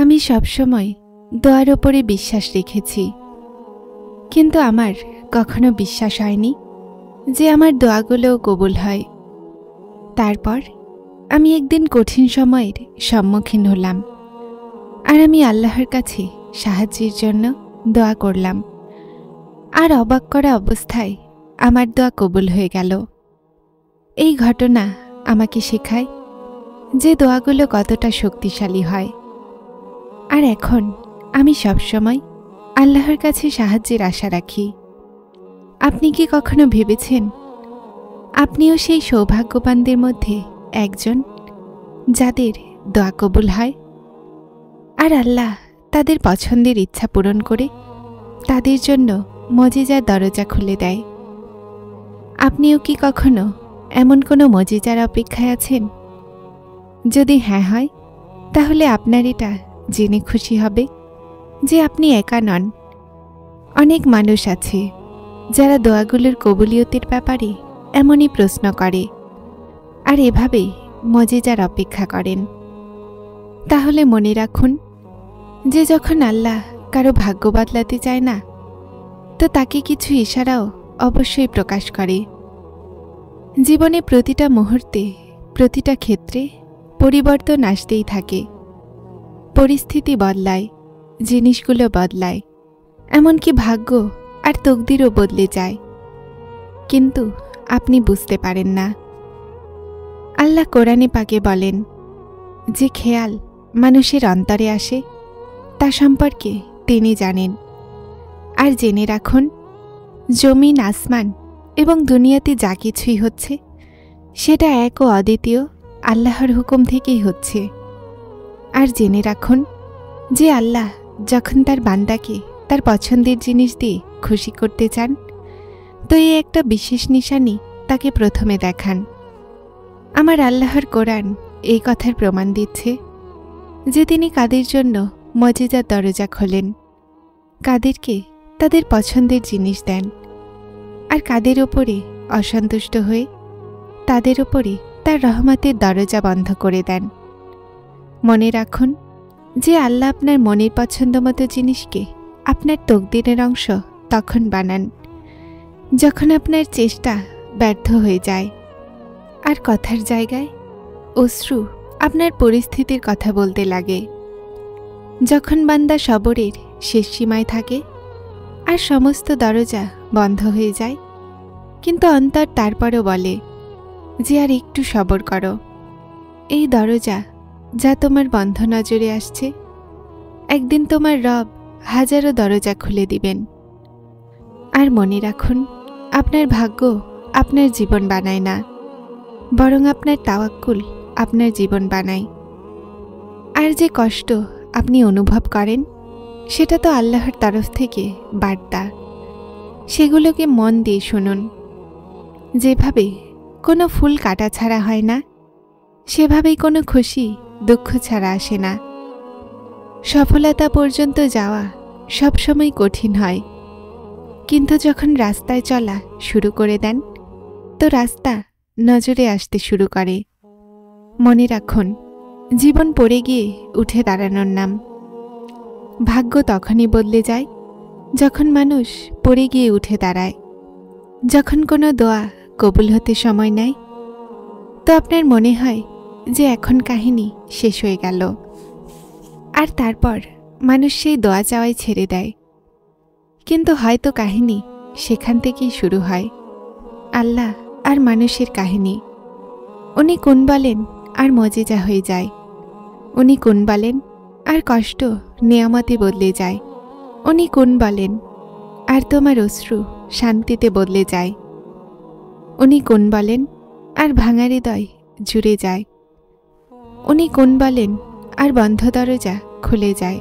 আমি সবসময় দোয়ার ওপরে বিশ্বাস রেখেছি, কিন্তু আমার কখনো বিশ্বাস হয়নি যে আমার দোয়াগুলোও কবুল হয়। তারপর আমি একদিন কঠিন সময়ের সম্মুখীন হলাম, আর আমি আল্লাহর কাছে সাহায্যের জন্য দোয়া করলাম, আর অবাক করা অবস্থায় আমার দোয়া কবুল হয়ে গেল। এই ঘটনা আমাকে শেখায় যে দোয়াগুলো কতটা শক্তিশালী হয়। আর এখন আমি সবসময় আল্লাহর কাছে সাহায্যের আশা রাখি। আপনি কি কখনো ভেবেছেন আপনিও সেই সৌভাগ্যবানদের মধ্যে একজন যাদের দোয়া কবুল হয়, আর আল্লাহ তাদের পছন্দের ইচ্ছা পূরণ করে তাদের জন্য মজিজার দরজা খুলে দেয়? আপনিও কি কখনো এমন কোনো মজিজার অপেক্ষায় আছেন? যদি হ্যাঁ হয়, তাহলে আপনার এটা জেনে খুশি হবে যে আপনি একা নন। অনেক মানুষ আছে যারা দোয়াগুলোর কবুলিয়তের ব্যাপারে এমনই প্রশ্ন করে, আর এভাবেই মজিজার অপেক্ষা করেন। তাহলে মনে রাখুন যে যখন আল্লাহ কারো ভাগ্য বদলাতে চায় না, তো তাকে কিছু ইশারাও অবশ্যই প্রকাশ করে। জীবনে প্রতিটা মুহূর্তে, প্রতিটা ক্ষেত্রে পরিবর্তন আসতেই থাকে। পরিস্থিতি বদলায়, জিনিসগুলো বদলায়, এমনকি ভাগ্য আর তকদিরও বদলে যায়, কিন্তু আপনি বুঝতে পারেন না। আল্লাহ কোরআনে পাকে বলেন, যে খেয়াল মানুষের অন্তরে আসে তা সম্পর্কে তিনি জানেন। আর জেনে রাখুন, জমিন, আসমান এবং দুনিয়াতে যা কিছুই হচ্ছে সেটা এক ও অদ্বিতীয় আল্লাহর হুকুম থেকেই হচ্ছে। আর জেনে রাখুন যে আল্লাহ যখন তার বান্দাকে তার পছন্দের জিনিস দিয়ে খুশি করতে চান, তো এই একটা বিশেষ নিশানি তাকে প্রথমে দেখান। আমার আল্লাহর কোরআন এই কথার প্রমাণ দিচ্ছে যে তিনি কাদের জন্য মজিজার দরজা খোলেন, কাদেরকে তাদের পছন্দের জিনিস দেন, আর কাদের ওপরে অসন্তুষ্ট হয়ে তাদের ওপরে তার রহমতের দরজা বন্ধ করে দেন। মনে রাখুন যে আল্লাহ আপনার মনের পছন্দ মতো জিনিসকে আপনার তকদিরের অংশ তখন বানান যখন আপনার চেষ্টা ব্যর্থ হয়ে যায়, আর কথার জায়গায় অশ্রু আপনার পরিস্থিতির কথা বলতে লাগে। যখন বান্দা সবরের শেষ সীমায় থাকে আর সমস্ত দরজা বন্ধ হয়ে যায়, কিন্তু অন্তর তারপরও বলে যে আর একটু সবর করো, এই দরজা যা তোমার বন্ধ নজরে আসছে, একদিন তোমার রব হাজারো দরজা খুলে দিবেন। আর মনে রাখুন, আপনার ভাগ্য আপনার জীবন বানায় না, বরং আপনার তাওয়াক্কুল আপনার জীবন বানায়। আর যে কষ্ট আপনি অনুভব করেন সেটা তো আল্লাহর তরফ থেকে বার্তা, সেগুলোকে মন দিয়ে শুনুন। যেভাবে কোনো ফুল কাটা ছাড়া হয় না, সেভাবেই কোনো খুশি দুঃখ ছাড়া আসে না। সফলতা পর্যন্ত যাওয়া সবসময় কঠিন হয়, কিন্তু যখন রাস্তায় চলা শুরু করে দেন, তো রাস্তা নজরে আসতে শুরু করে। মনে রাখুন, জীবন পড়ে গিয়ে উঠে দাঁড়ানোর নাম। ভাগ্য তখনই বদলে যায় যখন মানুষ পড়ে গিয়ে উঠে দাঁড়ায়। যখন কোনো দোয়া কবুল হতে সময় নেয়, তো আপনার মনে হয় যে এখন কাহিনী শেষ হয়ে গেল, আর তারপর মানুষ সেই দোয়া চাওয়াই ছেড়ে দেয়। কিন্তু হয়তো কাহিনী সেখান থেকেই শুরু হয়, আল্লাহ আর মানুষের কাহিনী। উনি কোন বলেন আর মজিজা হয়ে যায়, উনি কোন বলেন আর কষ্ট নিয়ামতে বদলে যায়, উনি কোন বলেন আর তোমার অশ্রু শান্তিতে বদলে যায়, উনি কোন বলেন আর ভাঙা হৃদয় জুড়ে যায়, উনি কোন বলেন আর বন্ধ দরজা খুলে যায়,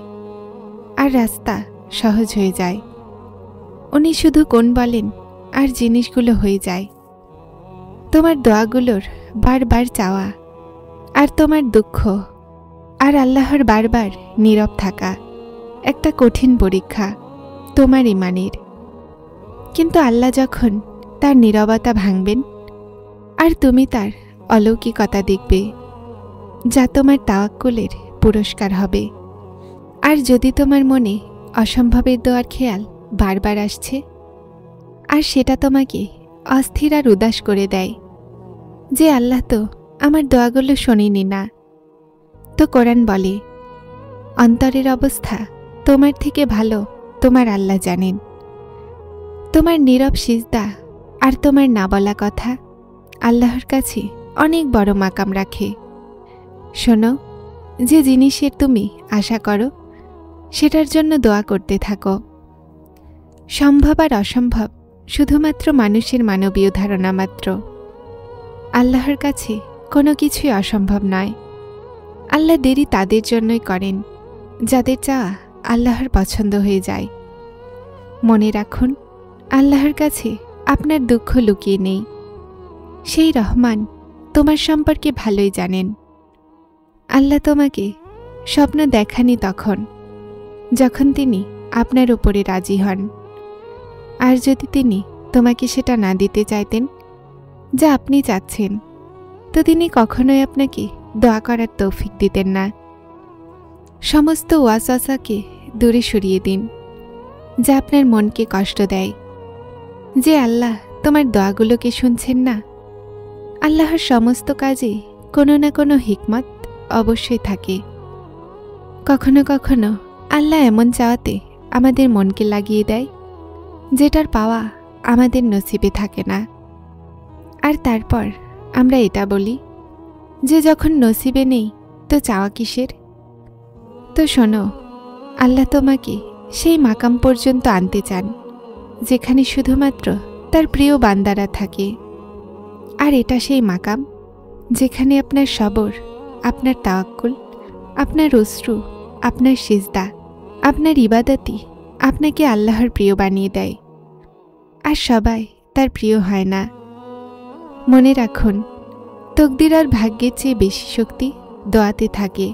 আর রাস্তা সহজ হয়ে যায়। উনি শুধু কোন বলেন আর জিনিসগুলো হয়ে যায়। তোমার দোয়াগুলোর বারবার চাওয়া আর তোমার দুঃখ আর আল্লাহর বারবার নীরব থাকা একটা কঠিন পরীক্ষা তোমার ঈমানের। কিন্তু আল্লাহ যখন তার নীরবতা ভাঙবেন, আর তুমি তার অলৌকিকতা দেখবে, যা তোমার তাওয়াক্কুলের পুরস্কার হবে। আর যদি তোমার মনে অসম্ভবের দোয়ার খেয়াল বারবার আসছে আর সেটা তোমাকে অস্থির আর উদাস করে দেয় যে আল্লাহ তো আমার দোয়াগুলো শোনেনি না, তো কোরআন বলে অন্তরের অবস্থা তোমার থেকে ভালো তোমার আল্লাহ জানেন। তোমার নীরব সিজদা আর তোমার না বলা কথা আল্লাহর কাছে অনেক বড় মাকাম রাখে। শোনো, যে জিনিসের তুমি আশা করো সেটার জন্য দোয়া করতে থাকো। সম্ভব আর অসম্ভব শুধুমাত্র মানুষের মানবীয় ধারণা মাত্র। আল্লাহর কাছে কোনো কিছুই অসম্ভব নয়। আল্লাহ দেরি তাদের জন্যই করেন যাদের চাওয়া আল্লাহর পছন্দ হয়ে যায়। মনে রাখুন, আল্লাহর কাছে আপনার দুঃখ লুকিয়ে নেই। সেই রহমান তোমার সম্পর্কে ভালোই জানেন। আল্লাহ তোমাকে স্বপ্ন দেখানি তখন যখন তিনি আপনার উপরে রাজি হন। আর যদি তিনি তোমাকে সেটা না দিতে চাইতেন যা আপনি চাচ্ছেন, তো তিনি কখনোই আপনাকে দোয়া করার তৌফিক দিতেন না। সমস্ত ওয়াসওয়াসাকে দূরে সরিয়ে দিন যা আপনার মনকে কষ্ট দেয়। যে আল্লাহ তোমার দোয়াগুলোকে শুনছেন না, আল্লাহর সমস্ত কাজে কোনো না কোনো হিকমত অবশ্যই থাকে। কখনো কখনো আল্লাহ এমন চাওয়াতে আমাদের মনকে লাগিয়ে দেয় যেটার পাওয়া আমাদের নসিবে থাকে না। আর তারপর আমরা এটা বলি যে যখন নসিবে নেই তো চাওয়া কিসের। তো শোনো, আল্লাহ তোমাকে সেই মাকাম পর্যন্ত আনতে চান যেখানে শুধুমাত্র তার প্রিয় বান্দারা থাকে। আর এটা সেই মাকাম যেখানে আপনার সবর, আপনার তাওয়াক্কুল, আপনার অশ্রু, আপনার সিজদা, আপনার ইবাদতই আপনাকে আল্লাহর প্রিয় বানিয়ে দেয়। আর সবাই তার প্রিয় হয় না। মনে রাখুন, তকদির আর ভাগ্যের চেয়ে বেশি শক্তি দোয়াতে থাকে।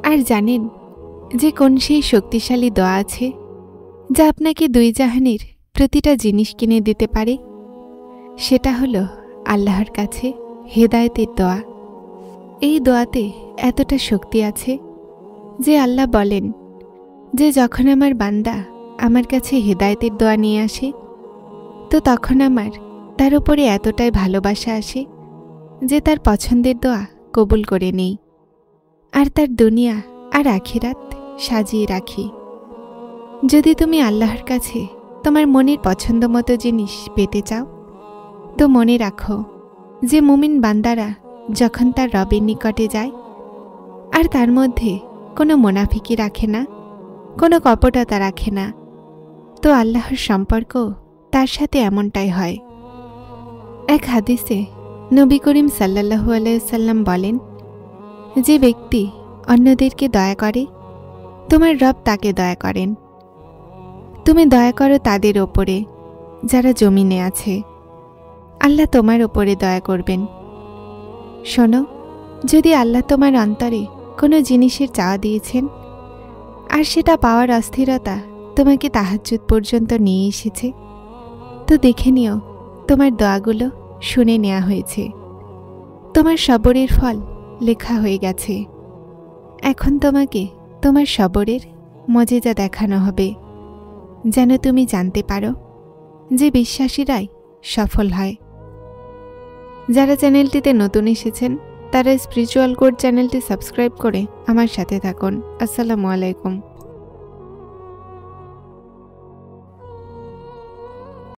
আর জানেন যে কোন সেই শক্তিশালী দোয়া আছে যা আপনাকে দুই জাহানের প্রতিটা জিনিস কিনে দিতে পারে? সেটা হলো আল্লাহর কাছে হেদায়েতের দোয়া। এই দোয়াতে এতটা শক্তি আছে যে আল্লাহ বলেন যে যখন আমার বান্দা আমার কাছে হেদায়েতের দোয়া নিয়ে আসে, তো তখন আমার তার উপরে এতটাই ভালোবাসা আসে যে তার পছন্দের দোয়া কবুল করে নেই আর তার দুনিয়া আর আখিরাত সাজিয়ে রাখি। যদি তুমি আল্লাহর কাছে তোমার মনের পছন্দ মতো জিনিস পেতে চাও, তো মনে রাখো যে মুমিন বান্দারা যখন তার রবের নিকটে যায় আর তার মধ্যে কোনো মুনাফিকি রাখে না, কোনো কপটতা রাখে না, তো আল্লাহর সম্পর্ক তার সাথে এমনটাই হয়। এক হাদিসে নবী করিম সাল্লাল্লাহু আলাইহি ওয়াসাল্লাম বলেন, যে ব্যক্তি অন্যদেরকে দয়া করে তোমার রব তাকে দয়া করেন। তুমি দয়া করো তাদের ওপরে যারা জমিনে আছে, আল্লাহ তোমার ওপরে দয়া করবেন। শোনো, যদি আল্লাহ তোমার অন্তরে কোনো জিনিসের চাওয়া দিয়েছেন আর সেটা পাওয়ার অস্থিরতা তোমাকে তাহাজ্জুদ পর্যন্ত নিয়ে এসেছে, তো দেখে নিও তোমার দোয়াগুলো শুনে নেওয়া হয়েছে। তোমার সবরের ফল লেখা হয়ে গেছে। এখন তোমাকে তোমার সবরের মজেজা দেখানো হবে যেন তুমি জানতে পারো যে বিশ্বাসীরাই সফল হয়। যারা চ্যানেলটিতে নতুন এসেছেন তারা স্পিরিচুয়াল কোড চ্যানেলটি সাবস্ক্রাইব করে আমার সাথে থাকুন। আসসালামু আলাইকুম।